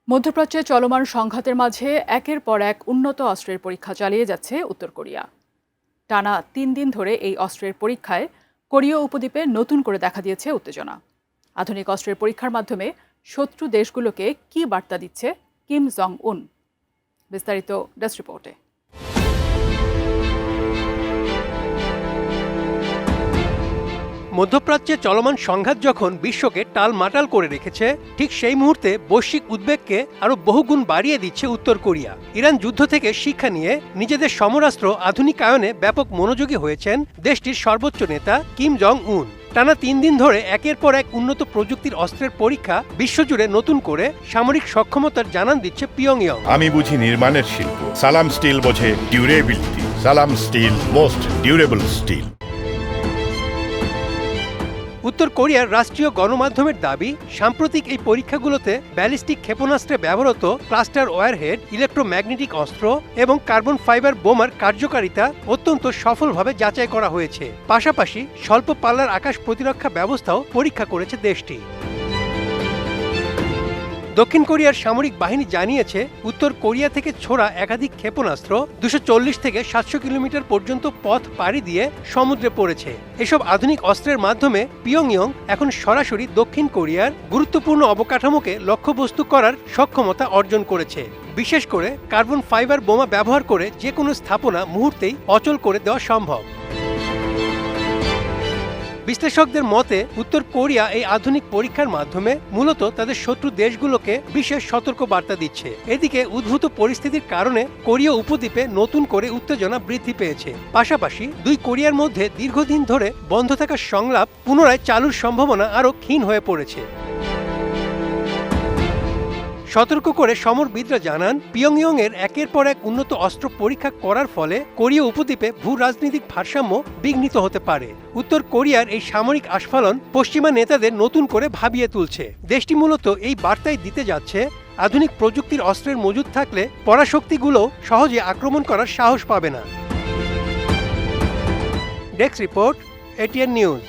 মধ্যপ্রাচ্যে চলমান সংঘাতের মাঝে একের পর এক উন্নত অস্ত্রের পরীক্ষা চালিয়ে যাচ্ছে উত্তর কোরিয়া। টানা ৩ দিন ধরে এই অস্ত্রের পরীক্ষায় কোরীয় উপদ্বীপে নতুন করে দেখা দিয়েছে উত্তেজনা। আধুনিক অস্ত্রের পরীক্ষার মাধ্যমে শত্রু দেশগুলোকে কী বার্তা দিচ্ছে কিম জং উন? বিস্তারিত ডেস্ক রিপোর্টে। মধ্যপ্রাচ্যে চলমান সংঘাত যখন বিশ্বকে টালমাটাল করে রেখেছে, ঠিক সেই মুহূর্তে বৈশ্বিক উদ্বেগকে আরও বহুগুণ বাড়িয়ে দিচ্ছে উত্তর কোরিয়া। ইরান যুদ্ধ থেকে শিক্ষা নিয়ে নিজেদের সমরাস্ত্র আধুনিকায়নে ব্যাপক মনোযোগী হয়েছেন দেশটির সর্বোচ্চ নেতা কিম জং উন। টানা ৩ দিন ধরে একের পর এক উন্নত প্রযুক্তির অস্ত্রের পরীক্ষা বিশ্বজুড়ে নতুন করে সামরিক সক্ষমতার জানান দিচ্ছে পিয়ংইয়ং। আমি বুঝি নির্মাণের শিল্প, সালাম স্টিল বোঝে ডিউরেবিলিটি। সালাম স্টিল, মোস্ট ডিউরেবল স্টিল। উত্তর কোরিয়ার রাষ্ট্রীয় গণমাধ্যমের দাবি, সাম্প্রতিক এই পরীক্ষাগুলোতে ব্যালিস্টিক ক্ষেপণাস্ত্রে ব্যবহৃত ক্লাস্টার ওয়ারহেড, ইলেকট্রোম্যাগনেটিক অস্ত্র এবং কার্বন ফাইবার বোমার কার্যকারিতা অত্যন্ত সফলভাবে যাচাই করা হয়েছে। পাশাপাশি স্বল্প পাল্লার আকাশ প্রতিরক্ষা ব্যবস্থাও পরীক্ষা করেছে দেশটি। দক্ষিণ কোরিয়ার সামরিক বাহিনী জানিয়েছে, উত্তর কোরিয়া থেকে ছোড়া একাধিক ক্ষেপণাস্ত্র 240 থেকে 700 কিলোমিটার পর্যন্ত পথ পাড়ি দিয়ে সমুদ্রে পড়েছে। এসব আধুনিক অস্ত্রের মাধ্যমে পিয়ংইয়ং এখন সরাসরি দক্ষিণ কোরিয়ার গুরুত্বপূর্ণ অবকাঠামোকে লক্ষ্যবস্তু করার সক্ষমতা অর্জন করেছে। বিশেষ করে কার্বন ফাইবার বোমা ব্যবহার করে যে কোনো স্থাপনা মুহূর্তেই অচল করে দেওয়া সম্ভব। বিশ্লেষকদের মতে, উত্তর কোরিয়া এই আধুনিক পরীক্ষার মাধ্যমে মূলত তাদের শত্রু দেশগুলোকে বিশেষ সতর্ক বার্তা দিচ্ছে। এদিকে উদ্ভূত পরিস্থিতির কারণে কোরীয় উপদ্বীপে নতুন করে উত্তেজনা বৃদ্ধি পেয়েছে। পাশাপাশি দুই কোরিয়ার মধ্যে দীর্ঘদিন ধরে বন্ধ থাকা সংলাপ পুনরায় চালুর সম্ভাবনা আরও ক্ষীণ হয়ে পড়েছে। সতর্ক করে সমরবিদরা জানান, পিয়ংইয়ং এর একের পর এক উন্নত অস্ত্র পরীক্ষা করার ফলে কোরীয় উপদ্বীপে ভূ রাজনৈতিক ভারসাম্য বিঘ্নিত হতে পারে। উত্তর কোরিয়ার এই সামরিক আস্ফালন পশ্চিমা নেতাদের নতুন করে ভাবিয়ে তুলছে। দেশটি মূলত এই বার্তাই দিতে যাচ্ছে, আধুনিক প্রযুক্তির অস্ত্রের মজুদ থাকলে পরাশক্তিগুলো সহজে আক্রমণ করার সাহস পাবে না। Desk report, ATN news.